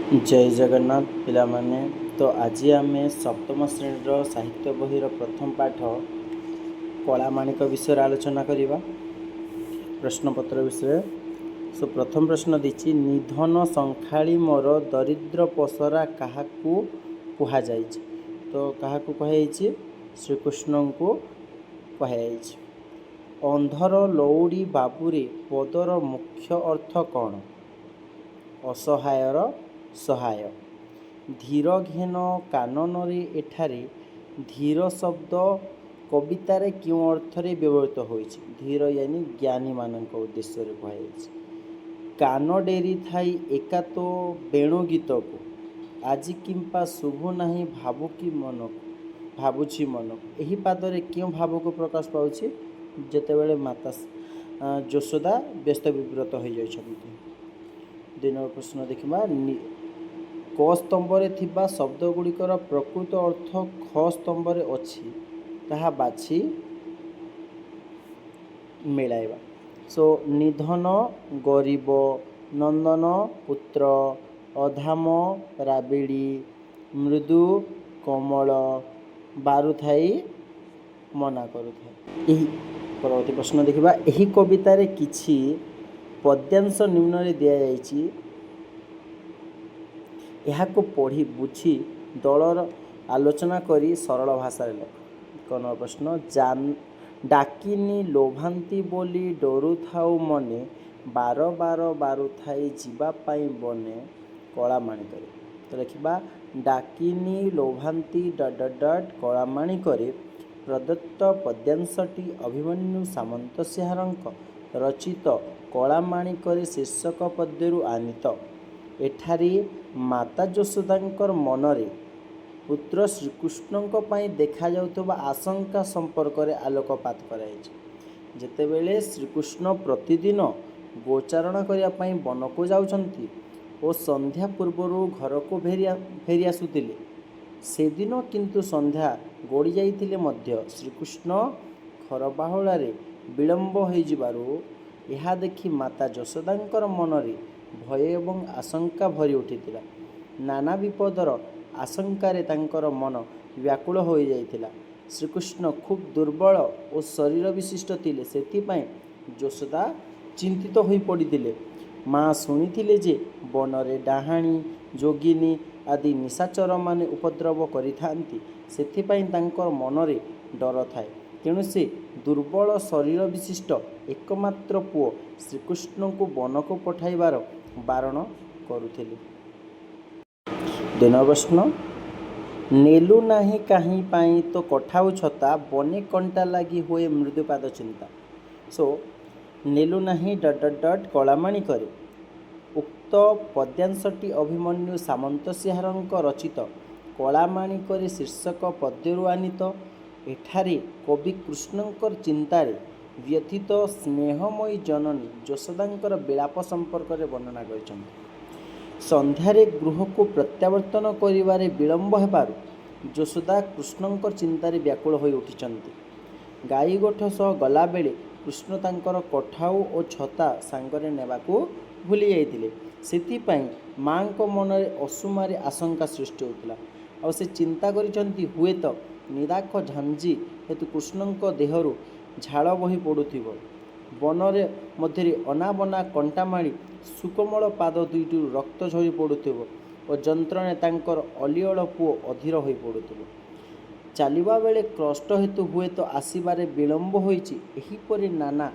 जय जगन्नाथ पिलामाने। तो आज आम सप्तम श्रेणी साहित्य बहीर प्रथम पाठ कलामाणिक विषय आलोचना करवा। प्रश्नपत्र विषय सो प्रथम प्रश्न दीची निधन संखाली मोर दरिद्र पसरा क्या कहुई। तो क्या कहुई श्रीकृष्ण को कहुई। अंधर लौड़ी बाबूरे पदर मुख्य अर्थ कौन? असहायर सहाय। धीर घेन काननरे एठारे धीर शब्द कवितार क्यों अर्थरे व्यवहृत होइछि? धीर यानी ज्ञानी मानक उद्देश्य कहुई। कान डेरी थाई एका तो बेणु गीत को आज किंपा शुभु नहीं भावुकी मन को भावुची मन को। यही पादरे क्यों भाव को प्रकाश पाउछि? जेतेबेले माता यशोदा व्यस्त विव्रत हो जाइछन्ति। दुई नंबर प्रश्न देखा क स्तंभरे थिबा शब्द गुड़िकर प्रकृत अर्थ ख स्तंभरे अछि ताहा बाछि मिलाइबा। सो निधन गरीब, नंदन पुत्र, अधाम राबिड़ी, मृदु कमल, बारुथाई मना करुथाई। परवर्ती प्रश्न देखा यही कवितार किछि पद्यांश निम्न दिया जाइछि। को पढ़ी बुझी दलर आलोचना करी सरल भाषा लिख। कौन प्रश्न डाकिनी लोभांती बोली डरू थाऊ मने बार बार बारू थाई जीवापाई बने कलामाणी करे। तो लिखा डाकिनी लोभांती डट कलामाणी करे प्रदत्त पद्यांशटी अभिमन्यु सामंतसिंहारଙ୍କ रचित कलामाणी करे शीर्षक पद्यरू आनीत। एठारी माता यशोदांकर मनरे पुत्र श्रीकृष्ण देखा जाउथबा आशंका संपर्क में आलोकपात कराई। जेतेबेले श्रीकृष्ण प्रतिदिन गोचारण करने वन को जाउछंती और संध्या पूर्वर घर को फेरी आसुतिले, से दिन किंतु संध्या गड़ी जाइथिले मध्य श्रीकृष्ण घर बाहुलारे विलंब हो जिबारु यह देखि माता यशोदांकर मनरे भय एवं आशंका भरी उठिथिला। नाना विपदर आशंकारे तांकर मन व्याकुल हो जाइथिला। श्रीकृष्ण खूब दुर्बल और शरीर विशिष्ट थिले, सेथिपाई यशोदा चिंतित होई पड़िथिले। माँ शुणिथिले जे बनरे डाहाणी जोगिनी आदि निशाचर माने उपद्रव करिथांती, सेथिपाई तांकर मनरे डर थाए। तेणु से दुर्बल शरीर विशिष्ट एकमात्र पुओ श्रीकृष्ण को वन को पठाइबार बारण करुथिले। दिन प्रश्न नेलु नाही काहीं पाई तो कठाऊ छता बने कंटा लगी हुए मृदुपाद चिंता। सो नेलु नाही डट कलामाणी करे। उक्त पद्यांशटी अभिमन्यु सामंतसिंहारଙ୍କ रचित कलामाणी करे शीर्षक पद्यरू आनीत। एठारे कवि कृष्णंकर चिंतारे व्यथित स्नेहमयी जननी यशोदांकर विलाप संपर्क में वर्णना करिछन्ति। संध्यारे गृह को प्रत्यावर्तन करिबारे विलंब हेबारु यशोदा कृष्णंकर चिंतारे व्याकुल होई उठिछन्ति। गाई गोठ सह गला बेले कृष्ण तांकर कठाऊ और छता सांगरे नेबाकू भूली जाइथिले, सेथिपाई माँको मनरे असुमारे आशंका सृष्टि होतिला। आ से चिंता करिछन्ति हुएत निदाख झांझी हेतु कृष्णंक देहरु झाड़ बही पड़ुथिबो, बनरे मध्यरे अनाबना कंटामाड़ी सुकोमल पाद दुईटी रक्त झरी पड़ुथिबो और जंत्रणे तांकर अलिअल पुओ अधीर होई पड़ुथिबो। चलिबा बेले कष्ट हेतु हुएत आसिबारे विलंब होइछि। एहीपरि नाना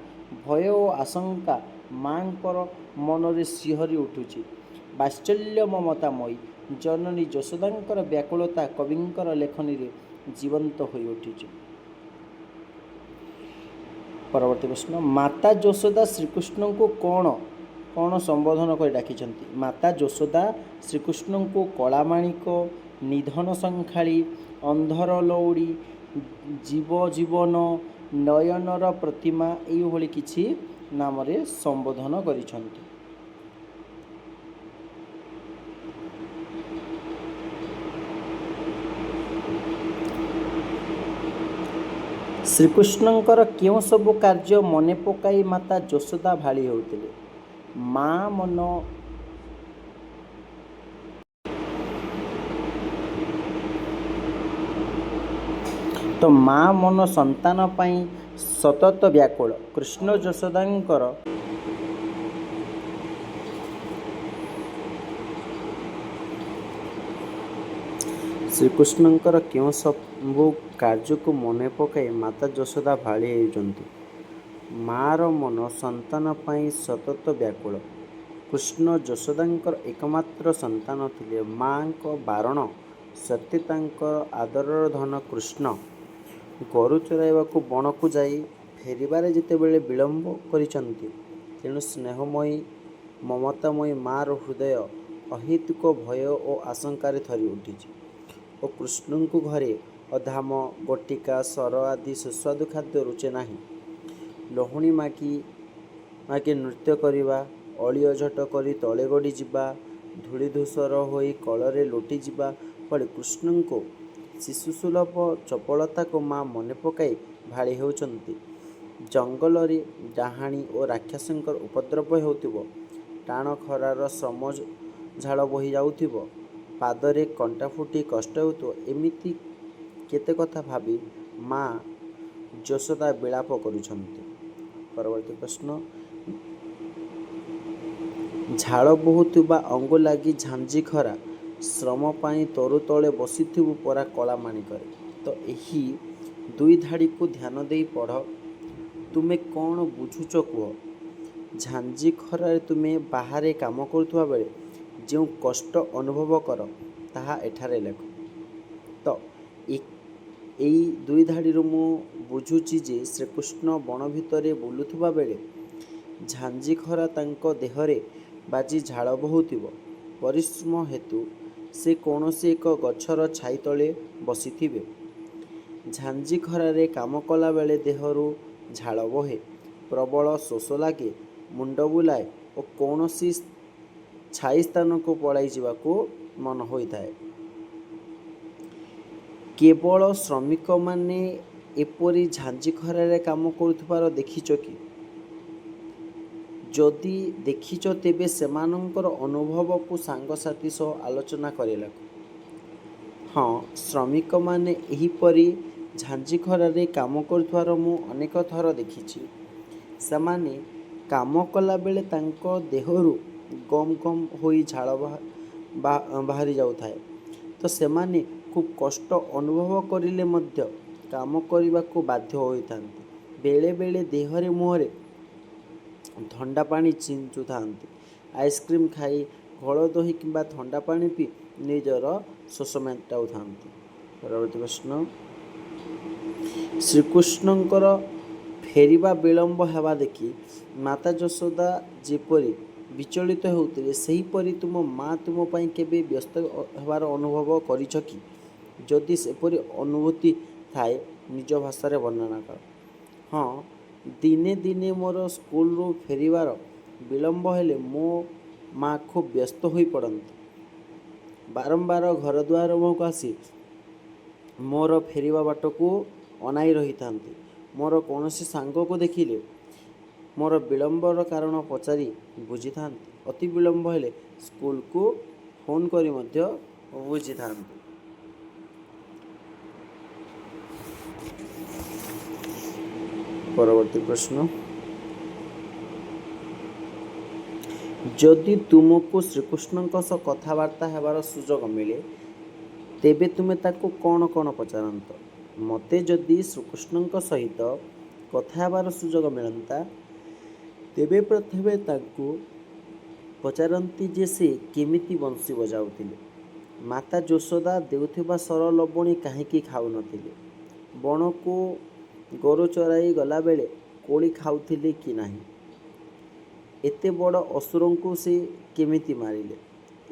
भय और आशंका माँकर मनरे सिहरी उठुछि। वात्सल्य ममतामयी जननी यशोदांकर व्याकुलता कविंकर लेखनी रे जीवंत होई उठिछि। परवर्ती प्रश्न माता यशोदा श्रीकृष्ण को कौन कौन संबोधन कर डाकिछन्ति? माता यशोदा श्रीकृष्ण को कलामाणिक, निधन संखाली, अंधर लौड़ी, जीव जीवन, नयनर प्रतिमा एभली किछि नाम रे संबोधन करिछन्ति। श्रीकृष्णंकर क्यों सब कार्य मने पकाई माता यशोदा भाली होतिले? माँ मन ତ ମା ମନ ସନ୍ତାନ ପାଇଁ ସତତ ବ୍ୟାକୁଳ। କୃଷ୍ଣ ଯଶୋଦାଙ୍କର ଶ୍ରୀକୃଷ୍ଣଙ୍କର କେଉଁ ସବୁ କାର୍ଯ୍ୟକୁ ମନେ ପକାଇ ମାତା ଯଶୋଦା ଭାଳି ହେଉଛନ୍ତି? ମା'ର ମନ ସନ୍ତାନ ପାଇଁ ସତତ ବ୍ୟାକୁଳ। କୃଷ୍ଣ ଯଶୋଦାଙ୍କର ଏକମାତ୍ର ସନ୍ତାନ ଥିଲେ। ମା'ଙ୍କ ବାରଣ ସତ୍ତ୍ୱେ ତାଙ୍କର ଆଦରର ଧନ କୃଷ୍ଣ ଗୋରୁ ଚରାଇବାକୁ ବଣକୁ ଯାଇ ଫେରିବାରେ ଯେତେବେଳେ ବିଳମ୍ବ କରିଛନ୍ତି, ତେଣୁ ସ୍ନେହମୟୀ ମମତାମୟୀ ମା'ର ହୃଦୟ ଅହେତୁକ ଭୟ ଓ ଆଶଙ୍କାରେ ଥରି ଉଠିଛି ଓ କୃଷ୍ଣଙ୍କୁ ଘରେ ଅଧାମ, ବଟିକା, ସର ଆଦି ସୁସ୍ୱାଦୁ ଖାଦ୍ୟ ରୁଚେ ନାହିଁ। ଲହୁଣୀ ମାଗି ମାଗି ନୃତ୍ୟ କରିବା, ଅଳି ଅଝଟ କରି ତଳେ ଗଡ଼ିଯିବା, ଧୂଳିଧୂସର ହୋଇ କଳରେ ଲୋଟିଯିବା ଭଳି କୃଷ୍ଣଙ୍କ ଶିଶୁସୁଲଭ ଚପଳତାକୁ ମା ମନେ ପକାଇ ଭାଳି ହେଉଛନ୍ତି। ଜଙ୍ଗଲରେ ଡାହାଣୀ ଓ ରାକ୍ଷସଙ୍କର ଉପଦ୍ରବ ହେଉଥିବ, ଟାଣ ଖରାର ଶ୍ରମ ଝାଳ ବୋହି ଯାଉଥିବ, ପାଦରେ କଣ୍ଟା ଫୁଟି କଷ୍ଟ ହେଉଥିବ, ଏମିତି କେତେ କଥା ଭାବି ମା ଯଶୋଦା ବିଳାପ କରୁଛନ୍ତି। ପରବର୍ତ୍ତୀ ପ୍ରଶ୍ନ, ଝାଳ ବହୁଥିବା ଅଙ୍ଗୁ ଲାଗି ଝାଞ୍ଜି ଖରା, ଶ୍ରମ ପାଇଁ ତରୁ ତଳେ ବସିଥିବୁ ପରା କଳା ମାଣିକରେ। ତ ଏହି ଦୁଇ ଧାଡ଼ିକୁ ଧ୍ୟାନ ଦେଇ ପଢ଼। ତୁମେ କ'ଣ ବୁଝୁଛ କୁହ? ଝାଞ୍ଜି ଖରାରେ ତୁମେ ବାହାରେ କାମ କରୁଥିବା ବେଳେ ଯେଉଁ କଷ୍ଟ ଅନୁଭବ କର, ତାହା ଏଠାରେ ଲେଖ। ତ ଏଇ ଦୁଇ ଧାଡ଼ିରୁ ମୁଁ ବୁଝୁଛି ଯେ ଶ୍ରୀକୃଷ୍ଣ ବଣ ଭିତରେ ବୁଲୁଥିବା ବେଳେ ଝାଞ୍ଜି ଖରା ତାଙ୍କ ଦେହରେ ବାଜି ଝାଳ ବୋହୁଥିବ। ପରିଶ୍ରମ ହେତୁ ସେ କୌଣସି ଏକ ଗଛର ଛାଇ ତଳେ ବସିଥିବେ। ଝାଞ୍ଜି ଖରାରେ କାମ କଲାବେଳେ ଦେହରୁ ଝାଳ ବୋହେ, ପ୍ରବଳ ଶୋଷ ଲାଗେ, ମୁଣ୍ଡ ବୁଲାଏ ଓ କୌଣସି ଛାଇ ସ୍ଥାନକୁ ପଳାଇ ଯିବାକୁ ମନ ହୋଇଥାଏ। କେବଳ ଶ୍ରମିକମାନେ ଏପରି ଝାଞ୍ଜି ଖରାରେ କାମ କରୁଥିବାର ଦେଖିଛ କି? ଯଦି ଦେଖିଛ, ତେବେ ସେମାନଙ୍କର ଅନୁଭବକୁ ସାଙ୍ଗସାଥି ସହ ଆଲୋଚନା କରି ଲେଖ। ହଁ, ଶ୍ରମିକମାନେ ଏହିପରି ଝାଞ୍ଜି ଖରାରେ କାମ କରୁଥିବାର ମୁଁ ଅନେକ ଥର ଦେଖିଛି। ସେମାନେ କାମ କଲାବେଳେ ତାଙ୍କ ଦେହରୁ ଗମ୍ ଗମ୍ ହୋଇ ଝାଳ ବାହାରି ଯାଉଥାଏ। ତ ସେମାନେ ଖୁବ୍ କଷ୍ଟ ଅନୁଭବ କରିଲେ ମଧ୍ୟ କାମ କରିବାକୁ ବାଧ୍ୟ ହୋଇଥାନ୍ତି। ବେଳେ ବେଳେ ଦେହରେ ମୁହଁରେ ଥଣ୍ଡା ପାଣି ଛିଞ୍ଚୁଥାନ୍ତି। ଆଇସ୍କ୍ରିମ୍ ଖାଇ, ଘୋଳ ଦହି କିମ୍ବା ଥଣ୍ଡା ପାଣି ପିଇ ନିଜର ଶୋଷ ମେଣ୍ଟାଉଥାନ୍ତି। ପରବର୍ତ୍ତୀ ପ୍ରଶ୍ନ, ଶ୍ରୀକୃଷ୍ଣଙ୍କର ଫେରିବା ବିଳମ୍ବ ହେବା ଦେଖି ମାତା ଯଶୋଦା ଯେପରି ବିଚଳିତ ହେଉଥିଲେ, ସେହିପରି ତୁମ ମା ତୁମ ପାଇଁ କେବେ ବ୍ୟସ୍ତ ହେବାର ଅନୁଭବ କରିଛ କି? ଯଦି ସେପରି ଅନୁଭୂତି ଥାଏ, ନିଜ ଭାଷାରେ ବର୍ଣ୍ଣନା କର। ହଁ, ଦିନେ ଦିନେ ମୋର ସ୍କୁଲରୁ ଫେରିବାର ବିଳମ୍ବ ହେଲେ ମୋ ମା ଖୁବ୍ ବ୍ୟସ୍ତ ହୋଇ ପଡ଼ନ୍ତି। ବାରମ୍ବାର ଘରଦୁଆର ମୁହଁକୁ ଆସି ମୋର ଫେରିବା ବାଟକୁ ଅନାଇ ରହିଥାନ୍ତି। ମୋର କୌଣସି ସାଙ୍ଗକୁ ଦେଖିଲେ ମୋର ବିଳମ୍ବର କାରଣ ପଚାରି ବୁଝିଥାନ୍ତି। ଅତି ବିଳମ୍ବ ହେଲେ ସ୍କୁଲକୁ ଫୋନ୍ କରି ମଧ୍ୟ ବୁଝିଥାନ୍ତି। ପରବର୍ତ୍ତୀ ପ୍ରଶ୍ନ, ଯଦି ତୁମକୁ ଶ୍ରୀକୃଷ୍ଣଙ୍କ ସହ କଥାବାର୍ତ୍ତା ହେବାର ସୁଯୋଗ ମିଳେ, ତେବେ ତୁମେ ତାକୁ କ'ଣ କ'ଣ ପଚାରନ୍ତ? ମୋତେ ଯଦି ଶ୍ରୀକୃଷ୍ଣଙ୍କ ସହିତ କଥା ହେବାର ସୁଯୋଗ ମିଳନ୍ତା, ତେବେ ପ୍ରଥମେ ତାଙ୍କୁ ପଚାରନ୍ତି ଯେ ସେ କେମିତି ବଂଶୀ ବଜାଉଥିଲେ, ମାତା ଯଶୋଦା ଦେଉଥିବା ସର ଲବଣୀ କାହିଁକି ଖାଉନଥିଲେ, ବଣକୁ ଗୋରୁ ଚରାଇ ଗଲାବେଳେ କୋଳି ଖାଉଥିଲେ କି ନାହିଁ, ଏତେ ବଡ଼ ଅସୁରଙ୍କୁ ସେ କେମିତି ମାରିଲେ,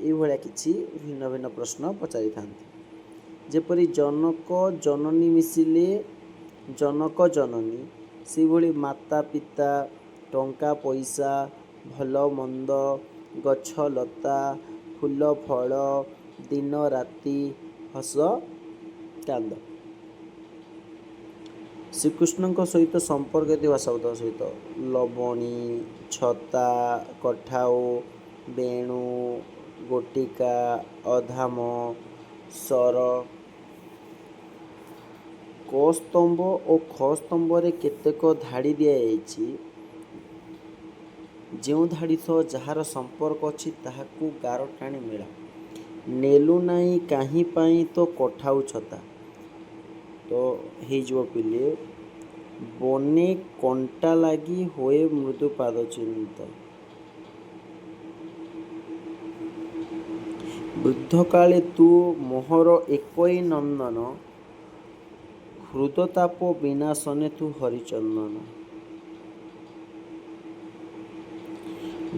ଏଇଭଳିଆ କିଛି ଭିନ୍ନ ଭିନ୍ନ ପ୍ରଶ୍ନ ପଚାରିଥାନ୍ତି। ଯେପରି ଜନକ ଜନନୀ ମିଶିଲେ ଜନକ ଜନନୀ, ସେହିଭଳି ମାତା ପିତା, ଟଙ୍କା ପଇସା, ଭଲ ମନ୍ଦ, ଗଛ ଲତା, ଫୁଲ ଫଳ, ଦିନ ରାତି, ହସ କାନ୍ଦ। ଶ୍ରୀକୃଷ୍ଣଙ୍କ ସହିତ ସମ୍ପର୍କ ଥିବା ଶବ୍ଦ ସହିତ ଲବଣୀ, ଛତା, କଠାଉ, ବେଣୁ, ଗୋଟିକା, ଅଧାମ, ସର, କ ସ୍ତମ୍ଭ ଓ ଖ ସ୍ତମ୍ଭରେ କେତେକ ଧାଡ଼ି ଦିଆଯାଇଛି। ଯେଉଁ ଧାଡ଼ି ସହ ଯାହାର ସମ୍ପର୍କ ଅଛି ତାହାକୁ ଗାର ଟାଣି ମେଳା। ନେଲୁ ନାହିଁ କାହିଁ ପାଇଁ ତ କଠାଉ ଛତା। ତ ହେଇଯିବ ପିଲେ ବନେ କଣ୍ଟା ଲାଗି ହୋଏ ମୃଦୁ ପାଦ ଚିହ୍ନିତ। ବୃଦ୍ଧକାଳେ ତୁ ମୋହର ଏକଇ ନନ୍ଦନ, ହୃଦତାପ ବିନାଶନେ ତୁ ହରିଚନ୍ଦନ।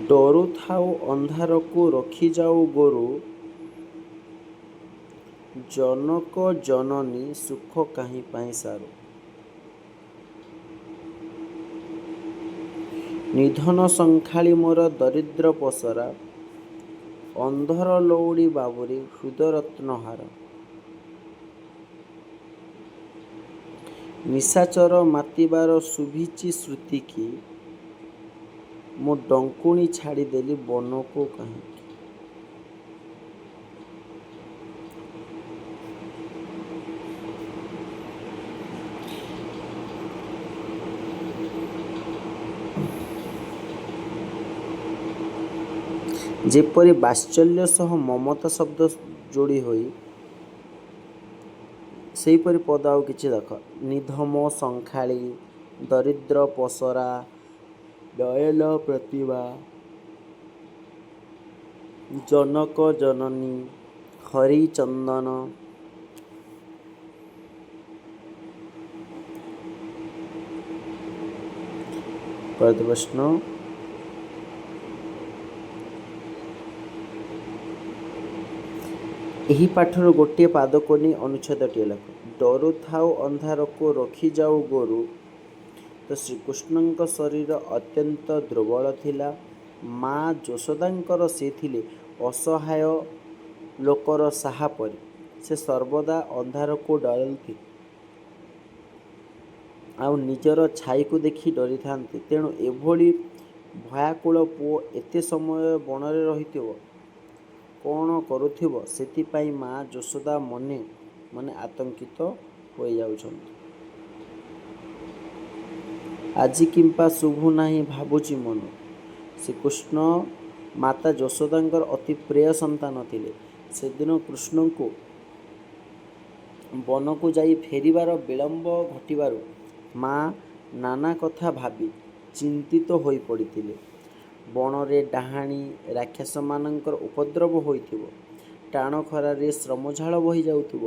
ଡରୁଥାଉ ଅନ୍ଧାରକୁ ରଖିଯାଉ ଗୋରୁ, ଜନକ ଜନନୀ ସୁଖ କାହିଁ ପାଇଁ ସାରୁ। ନିଧନ ସଂଖାଳି ମୋର ଦରିଦ୍ର ପସରା, ଅନ୍ଧର ଲଉଡ଼ି ବାବୁରି ହୃଦରତ୍ନ ହାର। ନିଶାଚର ମାତିବାର ଶୁଭିଛି ଶ୍ରୁତିକି, ମୁଁ ଡଙ୍କୁଣି ଛାଡ଼ିଦେଲି ବନକୁ କାହିଁକି। ଯେପରି ବାତ୍ସଲ୍ୟ ସହ ମମତା ଶବ୍ଦ ଯୋଡ଼ି ହୋଇ, ସେହିପରି ପଦ ଆଉ କିଛି ଦେଖ। ନିଧମ ସଂଖାଳି, ଦରିଦ୍ର ପସରା, ନୟନ ପ୍ରତିଭା, ଜନକ ଜନନୀ, ହରିଚନ୍ଦନ। ପ୍ରଶ୍ନ ଏହି ପାଠରୁ ଗୋଟିଏ ପାଦକୁ ନେଇ ଅନୁଚ୍ଛେଦଟିଏ ଲେଖ। ଡରୁଥାଉ ଅନ୍ଧାରକୁ ରଖିଯାଉ ଗୋରୁ। ତ ଶ୍ରୀକୃଷ୍ଣଙ୍କ ଶରୀର ଅତ୍ୟନ୍ତ ଦୁର୍ବଳ ଥିଲା। ମା ଯଶୋଦାଙ୍କର ସେ ଥିଲେ ଅସହାୟ ଲୋକର ସାହା ପରି। ସେ ସର୍ବଦା ଅନ୍ଧାରକୁ ଡରନ୍ତି ଆଉ ନିଜର ଛାଇକୁ ଦେଖି ଡରିଥାନ୍ତି। ତେଣୁ ଏଭଳି ଭୟାକୁଳ ପୁଅ ଏତେ ସମୟ ବଣରେ ରହିଥିବ, କ'ଣ କରୁଥିବ, ସେଥିପାଇଁ ମା ଯଶୋଦା ମନେ ମନେ ଆତଙ୍କିତ ହୋଇଯାଉଛନ୍ତି। ଆଜି କିମ୍ପା ଶୁଭୁ ନାହିଁ ଭାବୁଛି ମନ। ଶ୍ରୀକୃଷ୍ଣ ମାତା ଯଶୋଦାଙ୍କର ଅତି ପ୍ରିୟ ସନ୍ତାନ ଥିଲେ। ସେଦିନ କୃଷ୍ଣଙ୍କୁ ବନକୁ ଯାଇ ଫେରିବାର ବିଳମ୍ବ ଘଟିବାରୁ ମା ନାନା କଥା ଭାବି ଚିନ୍ତିତ ହୋଇପଡ଼ିଥିଲେ। ବଣରେ ଡାହାଣୀ ରାକ୍ଷସମାନଙ୍କର ଉପଦ୍ରବ ହୋଇଥିବ। ଟାଣ ଖରାରେ ଶ୍ରମଝାଳ ବହିଯାଉଥିବ।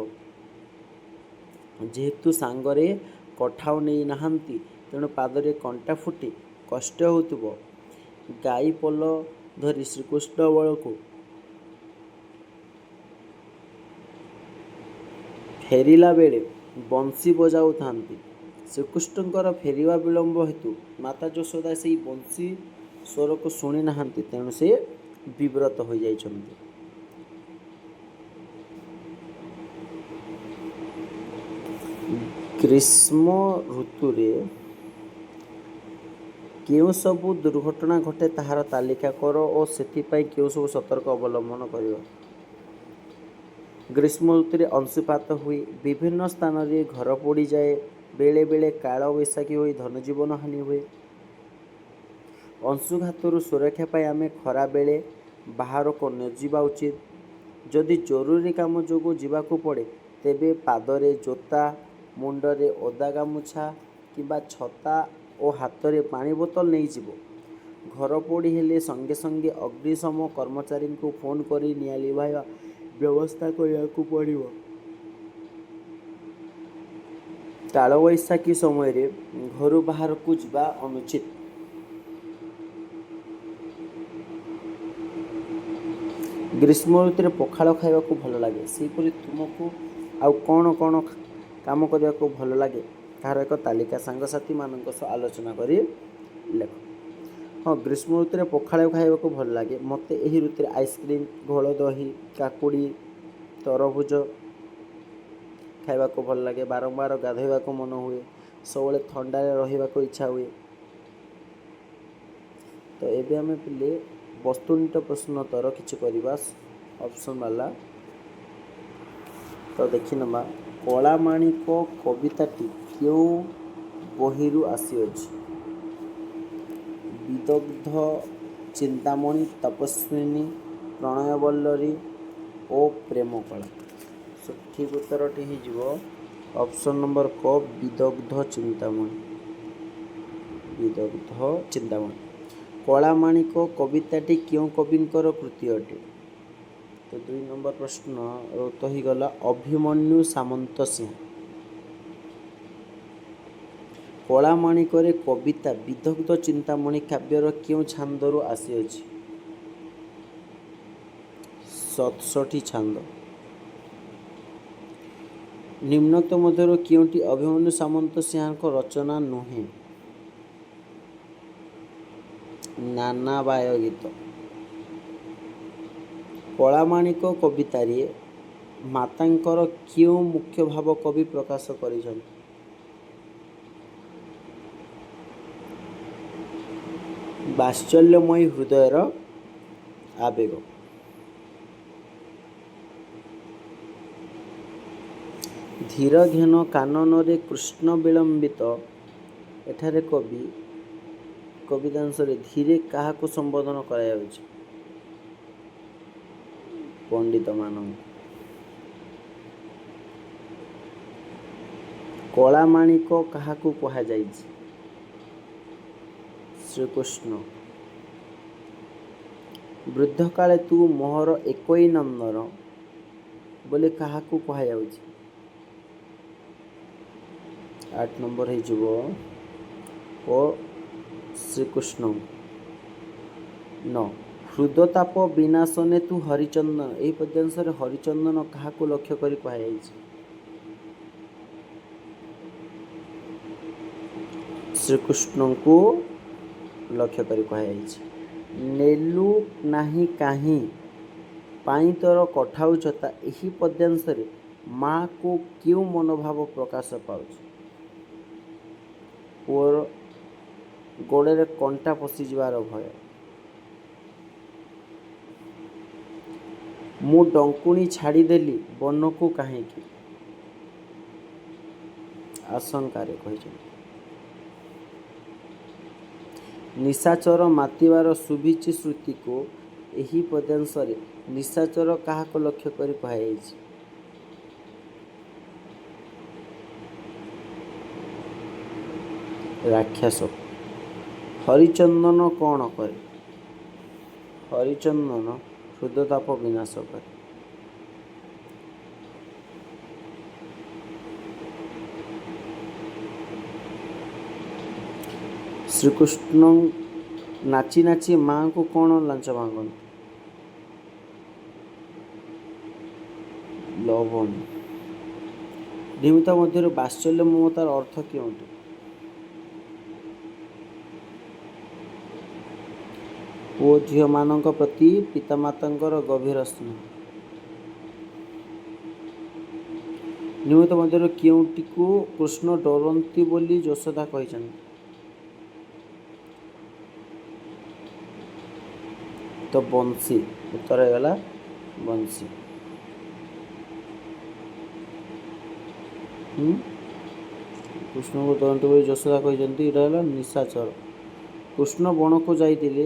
ଯେହେତୁ ସାଙ୍ଗରେ କଠାଉ ନେଇ ନାହାନ୍ତି, ତେଣୁ ପାଦରେ କଣ୍ଟା ଫୁଟି କଷ୍ଟ ହେଉଥିବ। ଗାଈ ପଲ ଧରି ଶ୍ରୀକୃଷ୍ଣ ବଣକୁ ଫେରିଲା ବେଳେ ବଂଶୀ ବଜାଉଥାନ୍ତି। ଶ୍ରୀକୃଷ୍ଣଙ୍କର ଫେରିବା ବିଳମ୍ବ ହେତୁ ମାତା ଯଶୋଦା ସେହି ବଂଶୀ ସ୍ୱରକୁ ଶୁଣି ନାହାନ୍ତି। ତେଣୁ ସେ ବିବ୍ରତ ହୋଇଯାଇଛନ୍ତି। ଗ୍ରୀଷ୍ମ ଋତୁରେ କେଉଁ ସବୁ ଦୁର୍ଘଟଣା ଘଟେ ତାହାର ତାଲିକା କର ଓ ସେଥିପାଇଁ କେଉଁ ସବୁ ସତର୍କ ଅବଲମ୍ବନ କରିବ। ଗ୍ରୀଷ୍ମ ଋତୁରେ ଅଂଶୁପାତ ହୁଏ। ବିଭିନ୍ନ ସ୍ଥାନରେ ଘର ପୋଡ଼ିଯାଏ। ବେଳେ ବେଳେ କାଳ ବୈଶାଖୀ ହୋଇ ଧନଜୀବନ ହାନି ହୁଏ। ଅଂଶୁଘାତରୁ ସୁରକ୍ଷା ପାଇଁ ଆମେ ଖରାବେଳେ ବାହାରକୁ ନ ଯିବା ଉଚିତ। ଯଦି ଜରୁରୀ କାମ ଯୋଗୁଁ ଯିବାକୁ ପଡ଼େ, ତେବେ ପାଦରେ ଜୋତା, ମୁଣ୍ଡରେ ଓଦା ଗାମୁଛା କିମ୍ବା ଛତା ଓ ହାତରେ ପାଣି ବୋତଲ ନେଇଯିବ। ଘର ପୋଡ଼ି ହେଲେ ସଙ୍ଗେ ସଙ୍ଗେ ଅଗ୍ନିଶମ କର୍ମଚାରୀଙ୍କୁ ଫୋନ୍ କରି ନିଆଁ ଲିଭାଇବା ବ୍ୟବସ୍ଥା କରିବାକୁ ପଡ଼ିବ। କାଳବୈଶାଖୀ ସମୟରେ ଘରୁ ବାହାରକୁ ଯିବା ଅନୁଚିତ। ଗ୍ରୀଷ୍ମ ଋତୁରେ ପଖାଳ ଖାଇବାକୁ ଭଲ ଲାଗେ। ସେହିପରି ତୁମକୁ ଆଉ କ'ଣ କ'ଣ କାମ କରିବାକୁ ଭଲ ଲାଗେ ତାହାର ଏକ ତାଲିକା ସାଙ୍ଗସାଥିମାନଙ୍କ ସହ ଆଲୋଚନା କରି ଲେଖ। ହଁ, ଗ୍ରୀଷ୍ମ ଋତୁରେ ପଖାଳ ଖାଇବାକୁ ଭଲ ଲାଗେ। ମୋତେ ଏହି ଋତୁରେ ଆଇସ୍କ୍ରିମ୍, ଘୋଳ ଦହି, କାକୁଡ଼ି, ତରଭୁଜ ଖାଇବାକୁ ଭଲ ଲାଗେ। ବାରମ୍ବାର ଗାଧୋଇବାକୁ ମନ ହୁଏ। ସବୁବେଳେ ଥଣ୍ଡାରେ ରହିବାକୁ ଇଚ୍ଛା ହୁଏ। ତ ଏବେ ଆମେ ପିଲେ ବସ୍ତୁନିଷ୍ଠ ପ୍ରଶ୍ନୋତ୍ତର କିଛି କରିବା। ଅପସନ୍ ବାଲା ତ ଦେଖିନେବା କଳାମାଣିକ କବିତାଟି କେଉଁ ବହିରୁ ଆସିଅଛି? ବିଦଗ୍ଧ, ଚିନ୍ତାମଣି, ତପସ୍ୱିନୀ, ପ୍ରଣୟବଲ୍ଲରୀ ଓ ପ୍ରେମକଳା। ସଠିକ୍ ଉତ୍ତରଟି ହେଇଯିବ ଅପସନ୍ ନମ୍ବର କ ବିଦଗ୍ଧ ଚିନ୍ତାମଣି। ବିଦଗ୍ଧ ଚିନ୍ତାମଣି। କଳାମାଣିକ କବିତାଟି କେଉଁ କବିଙ୍କର କୃତି ଅଟେ? ତ 2 ନମ୍ବର ପ୍ରଶ୍ନର ଉତ୍ତର ହେଇଗଲା ଅଭିମନ୍ୟୁ ସାମନ୍ତ ସିଂହ। କଳାମାଣିକରେ କବିତା ବିଦଗ୍ଧ ଚିନ୍ତାମଣି କାବ୍ୟର କେଉଁ ଛାନ୍ଦରୁ ଆସିଅଛି? 67 ଛାନ୍ଦ। ନିମ୍ନୋକ୍ତ ମଧ୍ୟରୁ କେଉଁଟି ଅଭିମନ୍ୟୁ ସାମନ୍ତ ସିଂହଙ୍କ ରଚନା ନୁହେଁ? ନାନାବାୟ ଗୀତ। କଳାମାଣିକ କବିତାରେ ମାତାଙ୍କର କେଉଁ ମୁଖ୍ୟ ଭାବ କବି ପ୍ରକାଶ କରିଛନ୍ତି? ବାତ୍ସଲ୍ୟମୟୀ ହୃଦୟର ଆବେଗ। ଧୀର ଘେନ କାନନରେ କୃଷ୍ଣ ବିଳମ୍ବିତ। ଏଠାରେ କବିତାଂଶରେ ଧୀରେ କାହାକୁ ସମ୍ବୋଧନ କରାଯାଉଛି? ପଣ୍ଡିତମାନଙ୍କୁ। କଳାମାଣିକ କାହାକୁ କୁହାଯାଇଛି? ଶ୍ରୀକୃଷ୍ଣ। ବୃଦ୍ଧକାଳେ ତୁ ମୋହର ଏକୋଇ ନନ୍ଦନ ବୋଲି କାହାକୁ କୁହାଯାଉଛି? 8 ନମ୍ବର ହେଇଯିବ ଓ ଶ୍ରୀକୃଷ୍ଣଙ୍କୁ। 9 ହୃଦତାପ ବିନାଶନେ ତୁ ହରିଚନ୍ଦନ। ଏହି ପଦ୍ୟାଂଶରେ ହରିଚନ୍ଦନ କାହାକୁ ଲକ୍ଷ୍ୟ କରି କୁହାଯାଇଛି? ଶ୍ରୀକୃଷ୍ଣଙ୍କୁ ଲକ୍ଷ୍ୟ କରି କୁହାଯାଇଛି। ନେଲୁ ନାହିଁ କାହିଁ ପାଇଁ ତୋର କଠାଉଛତା। ଏହି ପଦ୍ୟାଂଶରେ ମା'କୁ କେଉଁ ମନୋଭାବ ପ୍ରକାଶ ପାଉଛି? ପୁଅର ଗୋଡ଼ରେ କଣ୍ଟା ପଶିଯିବାର ଭୟ। ମୁଁ ଡଙ୍କୁଣି ଛାଡ଼ିଦେଲି ବନକୁ କାହିଁକି? ଆଶଙ୍କାରେ କହିଛନ୍ତି। ନିଶାଚର ମାତିବାର ଶୁଭିଛି ଶ୍ରୁତିକୁ। ଏହି ପଦ୍ୟାଂଶରେ ନିଶାଚର କାହାକୁ ଲକ୍ଷ୍ୟ କରି କୁହାଯାଇଛି? ରାକ୍ଷସ। ହରିଚନ୍ଦନ କ'ଣ କରେ? ହରିଚନ୍ଦନ ହୃଦତାପ ବିନାଶ କରେ। ଶ୍ରୀକୃଷ୍ଣ ନାଚି ନାଚି ମା'ଙ୍କୁ କ'ଣ ଲାଞ୍ଚ ମାଗନ୍ତି? ଲବଣୀ। ନିମ୍ନୋକ୍ତ ମଧ୍ୟରୁ ବାତ୍ସଲ୍ୟ ମମତାର ଅର୍ଥ କେଉଁଠି? ପୁଅ ଝିଅମାନଙ୍କ ପ୍ରତି ପିତାମାତାଙ୍କର ଗଭୀର ସ୍ନେହ। ନିମ୍ନୋକ୍ତ ମଧ୍ୟରୁ କେଉଁଟିକୁ କୃଷ୍ଣ ଡରନ୍ତି ବୋଲି ଯଶୋଦା କହିଛନ୍ତି? ତ ବଂଶୀ। ଉତ୍ତର ହେଇଗଲା ବଂଶୀ। କୃଷ୍ଣଙ୍କୁ ଡରନ୍ତି ବୋଲି ଯଶୋଦା କହିଛନ୍ତି। ଏଇଟା ହେଲା ନିଶାଚର। କୃଷ୍ଣ ବଣକୁ ଯାଇଥିଲେ,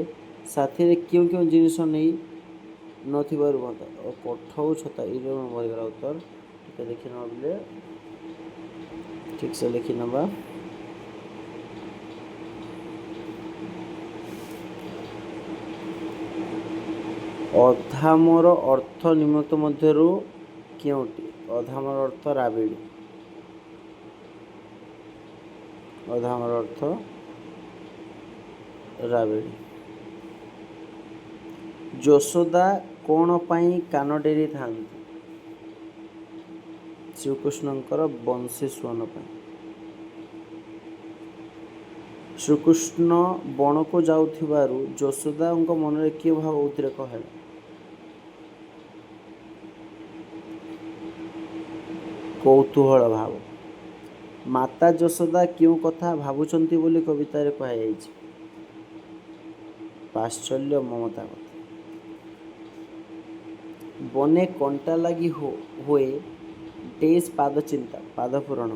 ସାଥିରେ କେଉଁ କେଉଁ ଜିନିଷ ନେଇ ନଥିବାରୁ ମତ କଠଉଛତା। ଏଇଟା ଭରିଗଲା ଉତ୍ତର। ଟିକେ ଦେଖିନେବା ବୋଲେ ଠିକ୍ସେ ଲେଖିନେବା। ଅଧାମର ଅର୍ଥ ନିମ୍ନୋକ୍ତ ମଧ୍ୟରୁ କେଉଁଟି? ଅଧାମର ଅର୍ଥ ରାବିଡ଼ି। ଅଧାମର ଅର୍ଥ ରାବିଡ଼ି। ଯଶୋଦା କ'ଣ ପାଇଁ କାନ ଡେରିଥାନ୍ତି? ଶ୍ରୀକୃଷ୍ଣଙ୍କର ବଂଶୀ ସ୍ୱନ ପାଇଁ। ଶ୍ରୀକୃଷ୍ଣ ବଣକୁ ଯାଉଥିବାରୁ ଯଶୋଦାଙ୍କ ମନରେ କି ଭାବ ଉଦ୍ରେକ ହେଲା? କୌତୂହଳ ଭାବ। ମାତା ଯଶୋଦା କେଉଁ କଥା ଭାବୁଛନ୍ତି ବୋଲି କବିତାରେ କୁହାଯାଇଛି? ବାତ୍ସଲ୍ୟ ମମତା କଥା। ବନେ କଣ୍ଟା ଲାଗି ହୁଏ ଡେସ୍ ପାଦ ଚିନ୍ତା ପାଦ ପୂରଣ।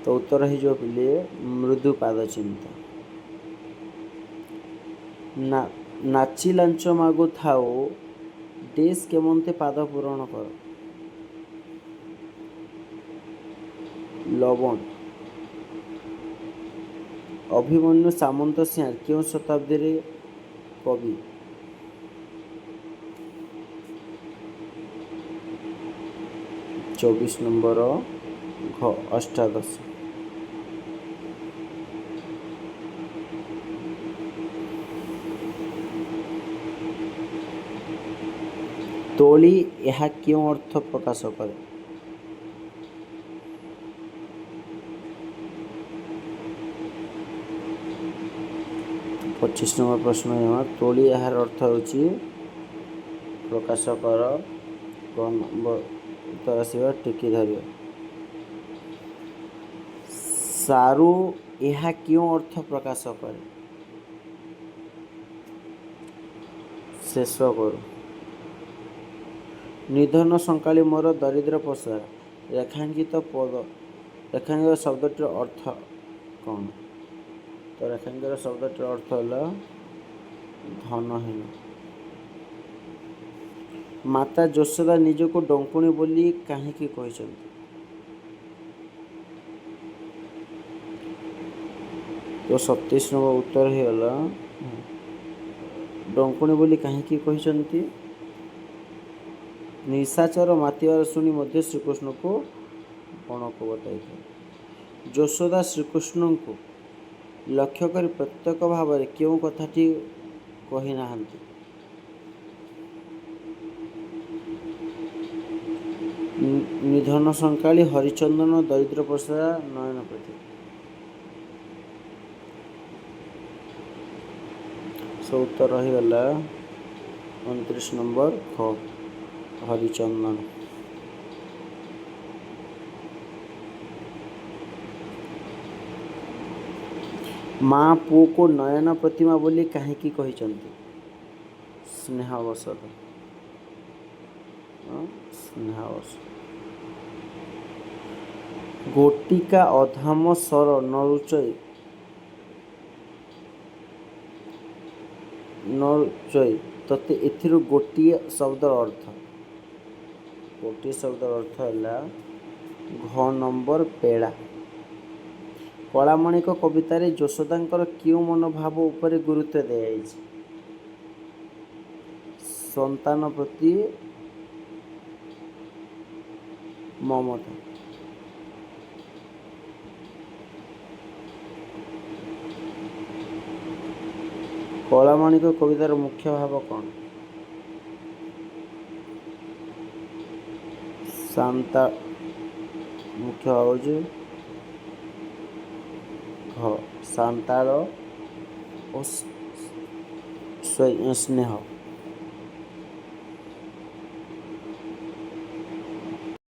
ତ ଉତ୍ତର ହେଇଯିବ ପିଲେ ମୃଦୁ ପାଦ ଚିନ୍ତା। ନାଚି ଲାଞ୍ଚ ମାଗୁଥାଉ ଡେସ୍ କେମନ୍ତେ ପାଦ ପୂରଣ କର। ଲବଣ। ଅଭିମନ୍ୟୁ ସାମନ୍ତସିଂହାର କେଉଁ ଶତାବ୍ଦୀରେ କବି? 24 ନମ୍ବର ଘ ଅଷ୍ଟାଦଶ। ତୋଳି ଏହା କେଉଁ ଅର୍ଥ ପ୍ରକାଶ କରେ? ପଚିଶ ନମ୍ବର ପ୍ରଶ୍ନ ତୋଳି ଏହାର ଅର୍ଥ ହେଉଛି ପ୍ରକାଶ କର। ଉତ୍ତର ଆସିବ ଟିକି ଧରିବ। ସାରୁ ଏହା କେଉଁ ଅର୍ଥ ପ୍ରକାଶ କରେ? ଶେଷ କରୁ। ନିଧନ ସଙ୍କାଳି ମୋର ଦରିଦ୍ର ପସରା ରେଖାଙ୍କିତ ଶବ୍ଦଟିର ଅର୍ଥ କ'ଣ? ତ ରେଖାଙ୍କିତ ଶବ୍ଦଟିର ଅର୍ଥ ହେଲା ଧନହୀନ। ମାତା ଯଶୋଦା ନିଜକୁ ଡଙ୍କୁଣୀ ବୋଲି କାହିଁକି କହିଛନ୍ତି? ତ 27 ନମ୍ବର ଉତ୍ତର ହେଇଗଲା ଡଙ୍କୁଣୀ ବୋଲି କାହିଁକି କହିଛନ୍ତି? ନିଶାଚର ମାତିବାର ଶୁଣି ମଧ୍ୟ ଶ୍ରୀକୃଷ୍ଣଙ୍କୁ ବଣକୁ ବଟାଇଥିଲେ। ଯଶୋଦା ଶ୍ରୀକୃଷ୍ଣଙ୍କୁ ଲକ୍ଷ୍ୟ କରି ପ୍ରତ୍ୟକ୍ଷ ଭାବରେ କେଉଁ କଥାଟି କହିନାହାନ୍ତି? ନିଧନ ସଙ୍କାଳି ହରିଚନ୍ଦନ ଦରିଦ୍ର ପସରା ନୟନ ପ୍ରତି। ଉତ୍ତର ରହିଗଲା 29 ନମ୍ବର ଖ ହରିଚନ୍ଦନ। ମା ପୁଅକୁ ନୟନ ପ୍ରତିମା ବୋଲି କାହିଁକି କହିଛନ୍ତି? ସ୍ନେହବଶତଃ। ଗୋଟିକା ଅଧାମ ସର ନରୁଚଇ ତତେ ଏଥିରୁ ଗୋଟିଏ ଶବ୍ଦର ଅର୍ଥ ହେଲା ଘ ନମ୍ବର ପେଡ଼ା। କଳାମାଣିକ କବିତାରେ ଯଶୋଦାଙ୍କର କେଉଁ ମନୋଭାବ ଉପରେ ଗୁରୁତ୍ୱ ଦିଆଯାଇଛି? ସନ୍ତାନ ପ୍ରତି ମମତା। କଳାମାଣିକ କବିତାର ମୁଖ୍ୟ ଭାବ କ'ଣ? ମୁଖ୍ୟ ଭାବ ହେଉଛି ସାନ୍ତାଳ ଓ ସ୍ନେହ।